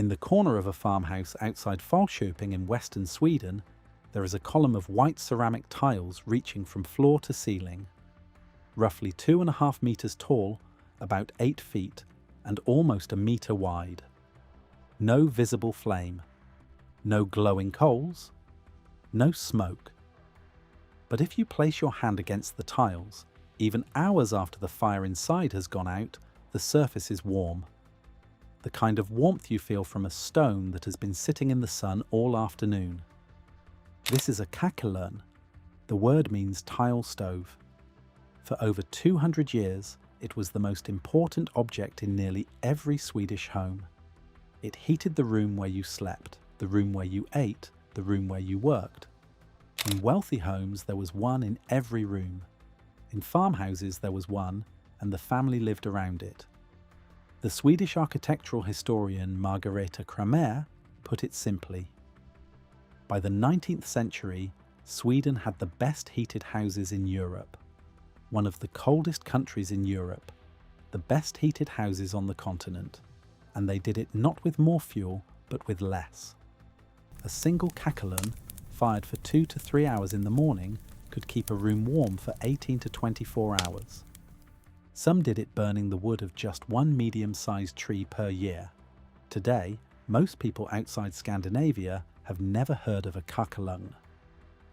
In the corner of a farmhouse outside Falköping in western Sweden, there is a column of white ceramic tiles reaching from floor to ceiling. Roughly 2.5 meters tall, about 8 feet, and almost a meter wide. No visible flame. No glowing coals. No smoke. But if you place your hand against the tiles, even hours after the fire inside has gone out, the surface is warm. The kind of warmth you feel from a stone that has been sitting in the sun all afternoon. This is a Kakelugn. The word means tile stove. For over 200 years, it was the most important object in nearly every Swedish home. It heated the room where you slept, the room where you ate, the room where you worked. In wealthy homes, there was one in every room. In farmhouses, there was one, and the family lived around it. The Swedish architectural historian Margareta Kramer put it simply. By the 19th century, Sweden had the best heated houses in Europe. One of the coldest countries in Europe, the best heated houses on the continent, and they did it not with more fuel, but with less. A single Kakelugn, fired for 2 to 3 hours in the morning, could keep a room warm for 18 to 24 hours. Some did it burning the wood of just one medium-sized tree per year. Today, most people outside Scandinavia have never heard of a Kakelugn.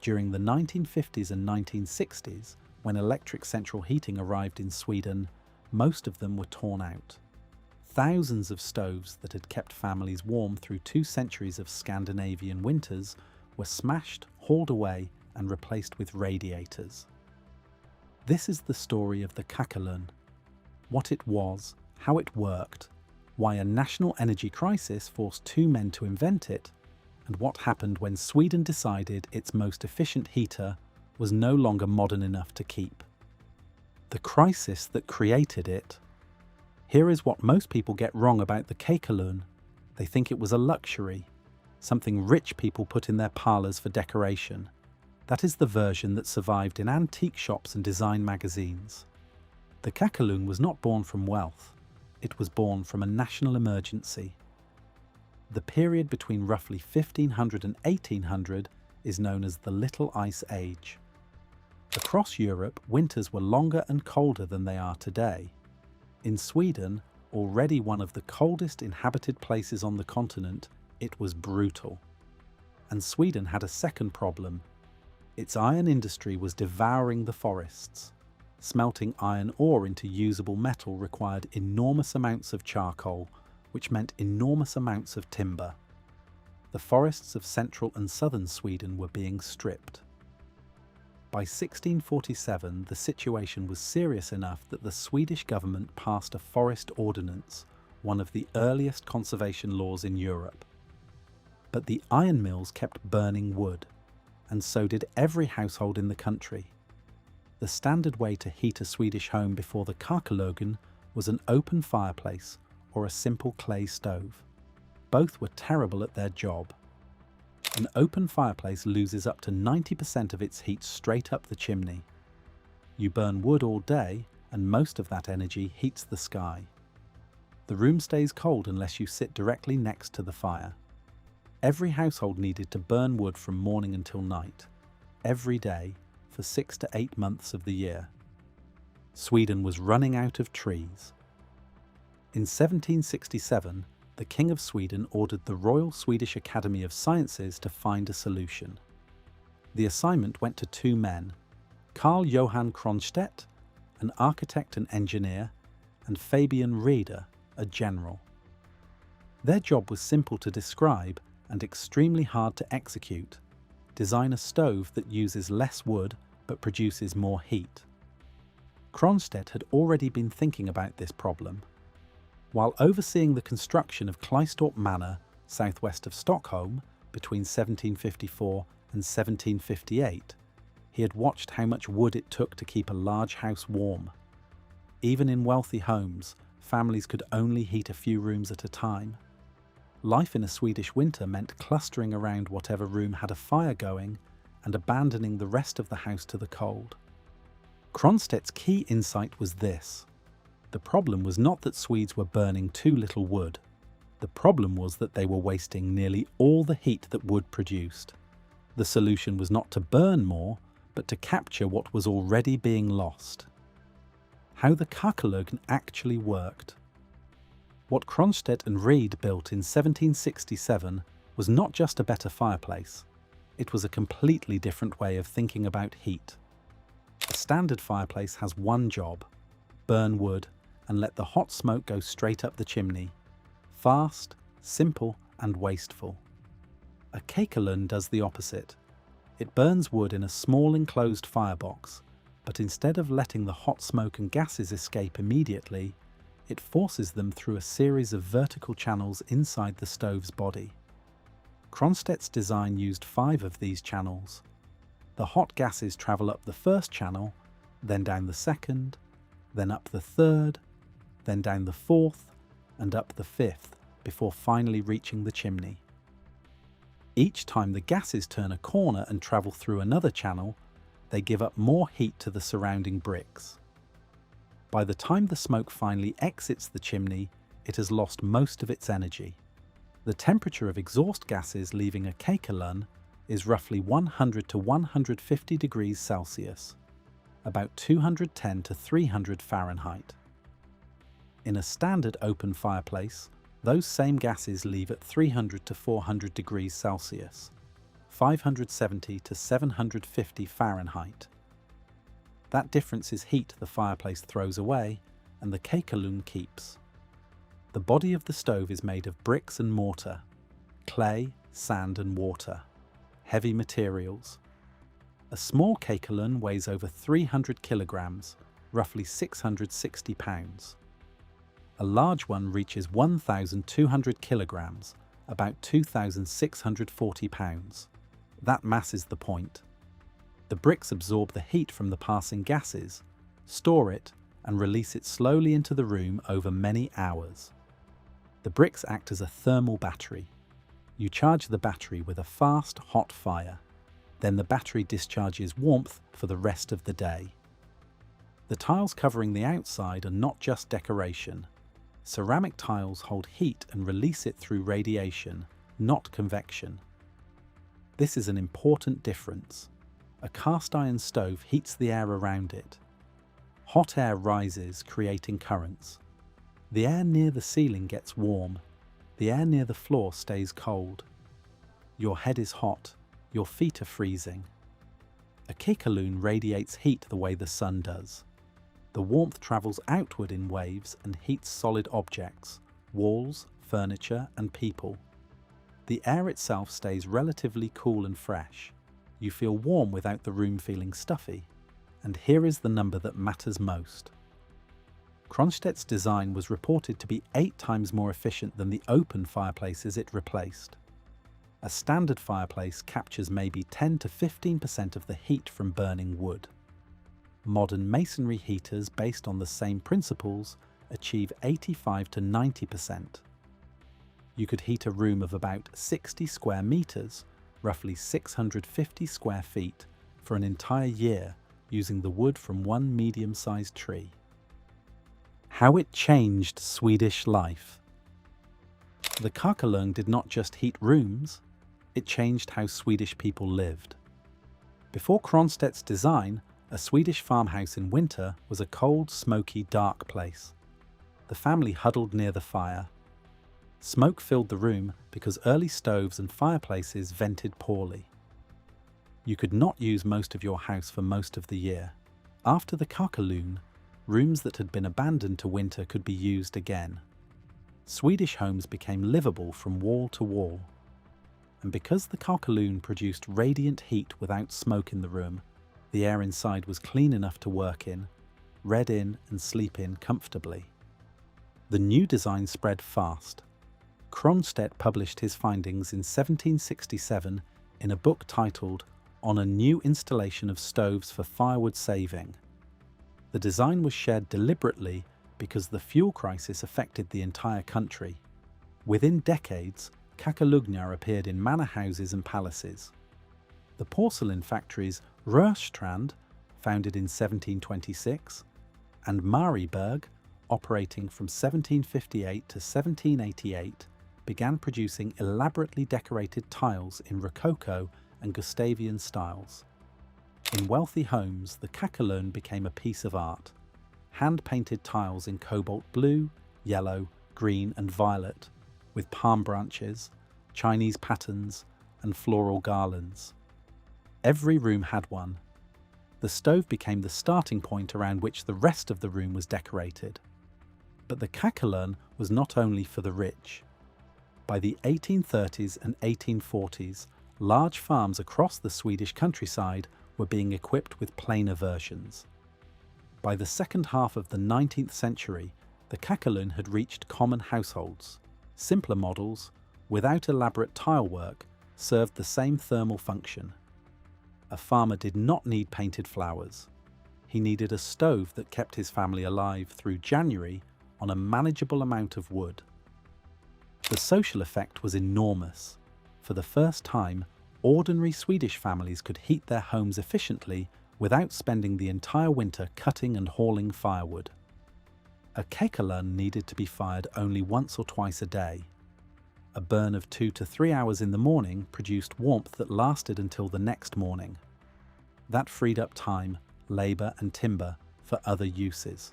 During the 1950s and 1960s, when electric central heating arrived in Sweden, most of them were torn out. Thousands of stoves that had kept families warm through 2 centuries of Scandinavian winters were smashed, hauled away, and replaced with radiators. This is the story of the Kakelugn. What it was, how it worked, why a national energy crisis forced 2 men to invent it, and what happened when Sweden decided its most efficient heater was no longer modern enough to keep. The crisis that created it. Here is what most people get wrong about the Kakelugn. They think it was a luxury, something rich people put in their parlours for decoration. That is the version that survived in antique shops and design magazines. The Kakelugn was not born from wealth. It was born from a national emergency. The period between roughly 1500 and 1800 is known as the Little Ice Age. Across Europe, winters were longer and colder than they are today. In Sweden, already one of the coldest inhabited places on the continent, it was brutal. And Sweden had a second problem. Its iron industry was devouring the forests. Smelting iron ore into usable metal required enormous amounts of charcoal, which meant enormous amounts of timber. The forests of central and southern Sweden were being stripped. By 1647, the situation was serious enough that the Swedish government passed a forest ordinance, one of the earliest conservation laws in Europe. But the iron mills kept burning wood, and so did every household in the country. The standard way to heat a Swedish home before the Kakelugn was an open fireplace or a simple clay stove. Both were terrible at their job. An open fireplace loses up to 90% of its heat straight up the chimney. You burn wood all day, and most of that energy heats the sky. The room stays cold unless you sit directly next to the fire. Every household needed to burn wood from morning until night, every day, for 6 to 8 months of the year. Sweden was running out of trees. In 1767, the King of Sweden ordered the Royal Swedish Academy of Sciences to find a solution. The assignment went to 2 men, Carl Johan Kronstedt, an architect and engineer, and Fabian Reeder, a general. Their job was simple to describe and extremely hard to execute. Design a stove that uses less wood but produces more heat. Kronstedt had already been thinking about this problem. While overseeing the construction of Klästorp Manor, southwest of Stockholm, between 1754 and 1758, he had watched how much wood it took to keep a large house warm. Even in wealthy homes, families could only heat a few rooms at a time. Life in a Swedish winter meant clustering around whatever room had a fire going and abandoning the rest of the house to the cold. Kronstedt's key insight was this. The problem was not that Swedes were burning too little wood. The problem was that they were wasting nearly all the heat that wood produced. The solution was not to burn more, but to capture what was already being lost. How the Kakelugn actually worked. What Cronstedt and Reed built in 1767 was not just a better fireplace, it was a completely different way of thinking about heat. A standard fireplace has one job: burn wood and let the hot smoke go straight up the chimney. Fast, simple and wasteful. A Kakelugn does the opposite. It burns wood in a small enclosed firebox, but instead of letting the hot smoke and gases escape immediately, it forces them through a series of vertical channels inside the stove's body. Cronstedt's design used 5 of these channels. The hot gases travel up the first channel, then down the second, then up the third, then down the fourth, and up the fifth, before finally reaching the chimney. Each time the gases turn a corner and travel through another channel, they give up more heat to the surrounding bricks. By the time the smoke finally exits the chimney, it has lost most of its energy. The temperature of exhaust gases leaving a Kakelugn is roughly 100 to 150 degrees Celsius, about 210 to 300 Fahrenheit. In a standard open fireplace, those same gases leave at 300 to 400 degrees Celsius, 570 to 750 Fahrenheit. That difference is heat the fireplace throws away and the Kakelugn keeps. The body of the stove is made of bricks and mortar, clay, sand and water, heavy materials. A small Kakelugn weighs over 300 kilograms, roughly 660 pounds. A large one reaches 1,200 kilograms, about 2,640 pounds. That mass is the point. The bricks absorb the heat from the passing gases, store it, and release it slowly into the room over many hours. The bricks act as a thermal battery. You charge the battery with a fast, hot fire. Then the battery discharges warmth for the rest of the day. The tiles covering the outside are not just decoration. Ceramic tiles hold heat and release it through radiation, not convection. This is an important difference. A cast iron stove heats the air around it. Hot air rises, creating currents. The air near the ceiling gets warm. The air near the floor stays cold. Your head is hot. Your feet are freezing. A Kakelugn radiates heat the way the sun does. The warmth travels outward in waves and heats solid objects, walls, furniture, and people. The air itself stays relatively cool and fresh. You feel warm without the room feeling stuffy. And here is the number that matters most. Cronstedt's design was reported to be 8 times more efficient than the open fireplaces it replaced. A standard fireplace captures maybe 10 to 15% of the heat from burning wood. Modern masonry heaters based on the same principles achieve 85 to 90%. You could heat a room of about 60 square meters, roughly 650 square feet, for an entire year using the wood from one medium-sized tree. How it changed Swedish life. The Kakelugn did not just heat rooms, it changed how Swedish people lived. Before Cronstedt's design, a Swedish farmhouse in winter was a cold, smoky, dark place. The family huddled near the fire. Smoke filled the room because early stoves and fireplaces vented poorly. You could not use most of your house for most of the year. After the Kakelugn, rooms that had been abandoned to winter could be used again. Swedish homes became livable from wall to wall. And because the Kakelugn produced radiant heat without smoke in the room, the air inside was clean enough to work in, read in and sleep in comfortably. The new design spread fast. Cronstedt published his findings in 1767 in a book titled On a New Installation of Stoves for Firewood Saving. The design was shared deliberately because the fuel crisis affected the entire country. Within decades, Kakelugnar appeared in manor houses and palaces. The porcelain factories Rörstrand, founded in 1726, and Marieberg, operating from 1758 to 1788, began producing elaborately decorated tiles in Rococo and Gustavian styles. In wealthy homes, the Kakelugn became a piece of art. Hand-painted tiles in cobalt blue, yellow, green and violet, with palm branches, Chinese patterns and floral garlands. Every room had one. The stove became the starting point around which the rest of the room was decorated. But the Kakelugn was not only for the rich. By the 1830s and 1840s, large farms across the Swedish countryside were being equipped with plainer versions. By the second half of the 19th century, the Kakelugn had reached common households. Simpler models, without elaborate tile work, served the same thermal function. A farmer did not need painted flowers. He needed a stove that kept his family alive through January on a manageable amount of wood. The social effect was enormous. For the first time, ordinary Swedish families could heat their homes efficiently without spending the entire winter cutting and hauling firewood. A Kakelugn needed to be fired only once or twice a day. A burn of 2 to 3 hours in the morning produced warmth that lasted until the next morning. That freed up time, labour and timber for other uses.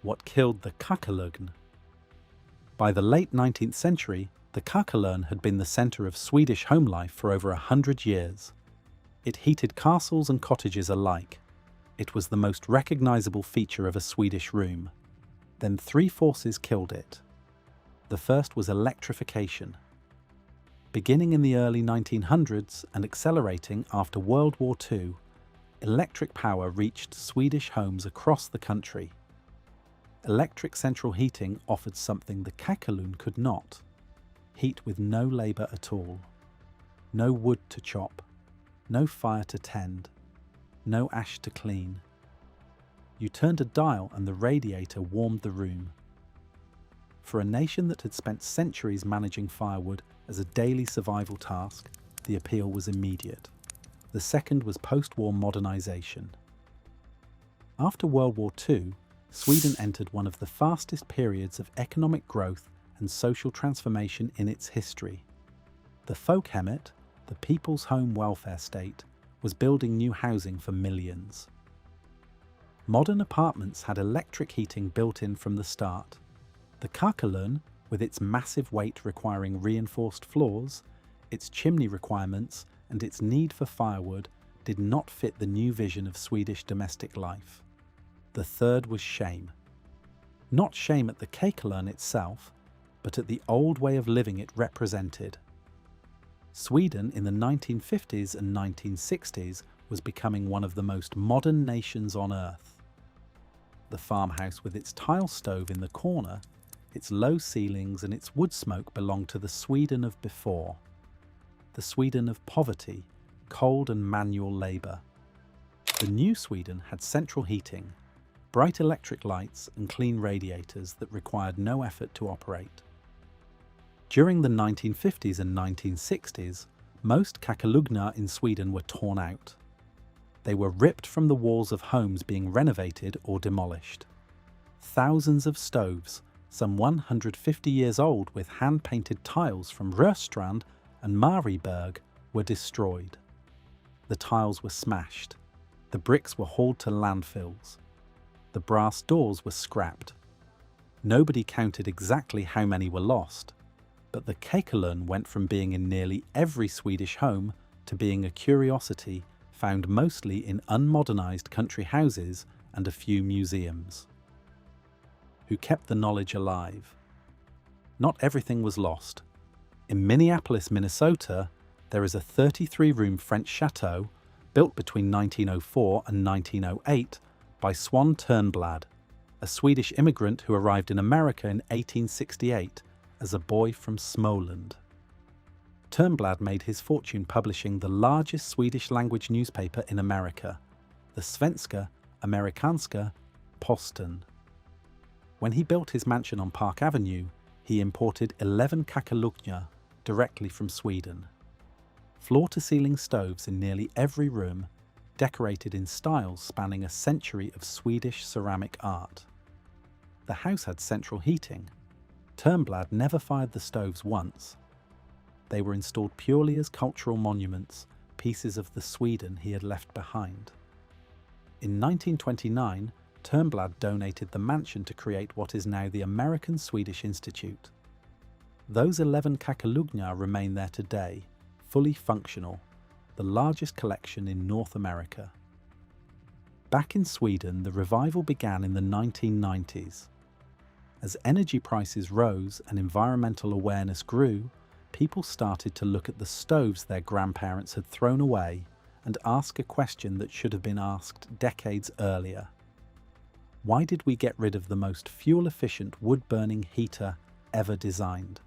What killed the Kakelugn? By the late 19th century, the Kakelugn had been the centre of Swedish home life for over 100 years. It heated castles and cottages alike. It was the most recognisable feature of a Swedish room. Then 3 forces killed it. The first was electrification. Beginning in the early 1900s and accelerating after World War II, electric power reached Swedish homes across the country. Electric central heating offered something the Kakelugn could not. Heat with no labour at all. No wood to chop. No fire to tend. No ash to clean. You turned a dial and the radiator warmed the room. For a nation that had spent centuries managing firewood as a daily survival task, the appeal was immediate. The second was post-war modernisation. After World War II, Sweden entered one of the fastest periods of economic growth and social transformation in its history. The Folkhemmet, the People's Home Welfare State, was building new housing for millions. Modern apartments had electric heating built in from the start. The Kakelugn, with its massive weight requiring reinforced floors, its chimney requirements and its need for firewood, did not fit the new vision of Swedish domestic life. The third was shame. Not shame at the Kakelugn itself, but at the old way of living it represented. Sweden in the 1950s and 1960s was becoming one of the most modern nations on earth. The farmhouse with its tile stove in the corner, its low ceilings and its wood smoke belonged to the Sweden of before. The Sweden of poverty, cold and manual labour. The new Sweden had central heating, bright electric lights and clean radiators that required no effort to operate. During the 1950s and 1960s, most Kakelugnar in Sweden were torn out. They were ripped from the walls of homes being renovated or demolished. Thousands of stoves, some 150 years old with hand-painted tiles from Rörstrand and Marieberg, were destroyed. The tiles were smashed. The bricks were hauled to landfills. The brass doors were scrapped. Nobody counted exactly how many were lost, but the Kakelugn went from being in nearly every Swedish home to being a curiosity found mostly in unmodernised country houses and a few museums. Who kept the knowledge alive? Not everything was lost. In Minneapolis, Minnesota, there is a 33-room French chateau built between 1904 and 1908 by Swan Turnblad, a Swedish immigrant who arrived in America in 1868 as a boy from Småland. Turnblad made his fortune publishing the largest Swedish-language newspaper in America, the Svenska Amerikanska Posten. When he built his mansion on Park Avenue, he imported 11 Kakelugnar directly from Sweden. Floor-to-ceiling stoves in nearly every room, decorated in styles spanning a century of Swedish ceramic art. The house had central heating. Turnblad never fired the stoves once. They were installed purely as cultural monuments, pieces of the Sweden he had left behind. In 1929, Turnblad donated the mansion to create what is now the American-Swedish Institute. Those 11 Kakelugnar remain there today, fully functional, the largest collection in North America. Back in Sweden, the revival began in the 1990s. As energy prices rose and environmental awareness grew, people started to look at the stoves their grandparents had thrown away and ask a question that should have been asked decades earlier. Why did we get rid of the most fuel-efficient wood-burning heater ever designed?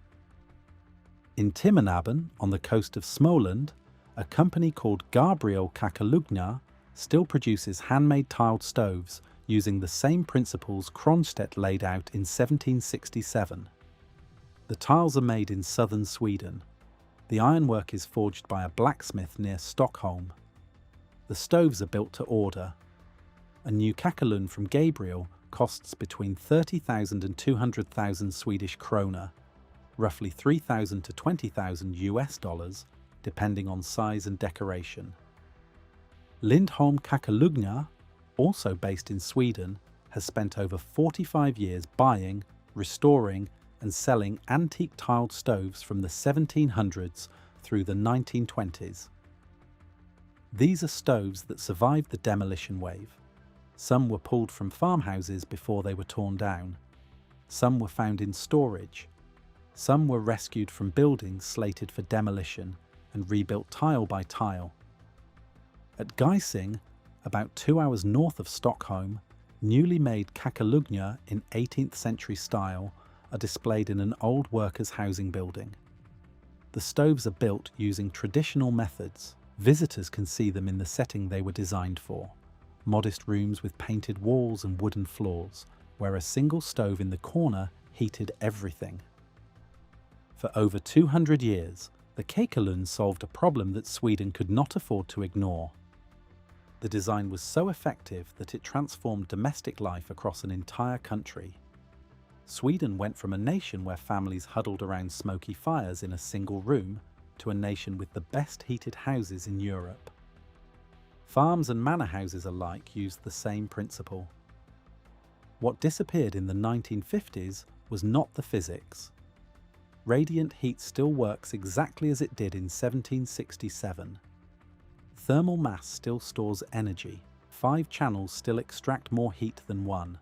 In Timmernaben, on the coast of Småland, a company called Gabriel Kakelugnar still produces handmade tiled stoves using the same principles Kronstedt laid out in 1767. The tiles are made in southern Sweden. The ironwork is forged by a blacksmith near Stockholm. The stoves are built to order. A new Kakelugn from Gabriel costs between 30,000 and 200,000 Swedish krona, roughly 3,000 to 20,000 US dollars, depending on size and decoration. Lindholm Kakelugnar, also based in Sweden, has spent over 45 years buying, restoring and selling antique tiled stoves from the 1700s through the 1920s. These are stoves that survived the demolition wave. Some were pulled from farmhouses before they were torn down. Some were found in storage. Some were rescued from buildings slated for demolition and rebuilt tile by tile. At Geising, about 2 hours north of Stockholm, newly made Kakelugnar in 18th century style are displayed in an old workers' housing building. The stoves are built using traditional methods. Visitors can see them in the setting they were designed for. Modest rooms with painted walls and wooden floors, where a single stove in the corner heated everything. For over 200 years, the Kakelugn solved a problem that Sweden could not afford to ignore. The design was so effective that it transformed domestic life across an entire country. Sweden went from a nation where families huddled around smoky fires in a single room to a nation with the best heated houses in Europe. Farms and manor houses alike used the same principle. What disappeared in the 1950s was not the physics. Radiant heat still works exactly as it did in 1767. Thermal mass still stores energy. 5 channels still extract more heat than one.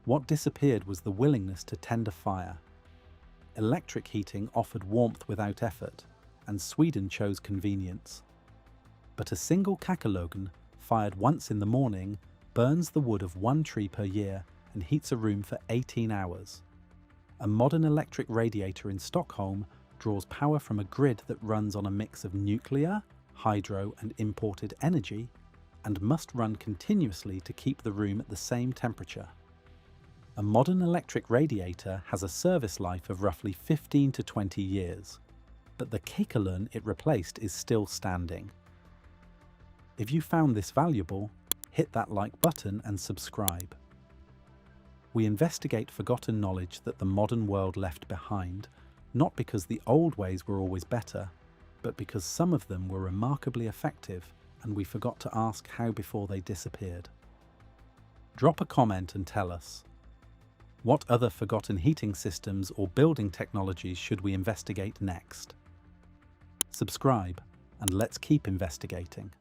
What disappeared was the willingness to tend a fire. Electric heating offered warmth without effort, and Sweden chose convenience. But a single Kakelugn, fired once in the morning, burns the wood of 1 tree per year and heats a room for 18 hours. A modern electric radiator in Stockholm draws power from a grid that runs on a mix of nuclear, hydro and imported energy, and must run continuously to keep the room at the same temperature. A modern electric radiator has a service life of roughly 15 to 20 years, but the Kakelugn it replaced is still standing. If you found this valuable, hit that like button and subscribe. We investigate forgotten knowledge that the modern world left behind, not because the old ways were always better, but because some of them were remarkably effective and we forgot to ask how before they disappeared. Drop a comment and tell us. What other forgotten heating systems or building technologies should we investigate next? Subscribe, and let's keep investigating.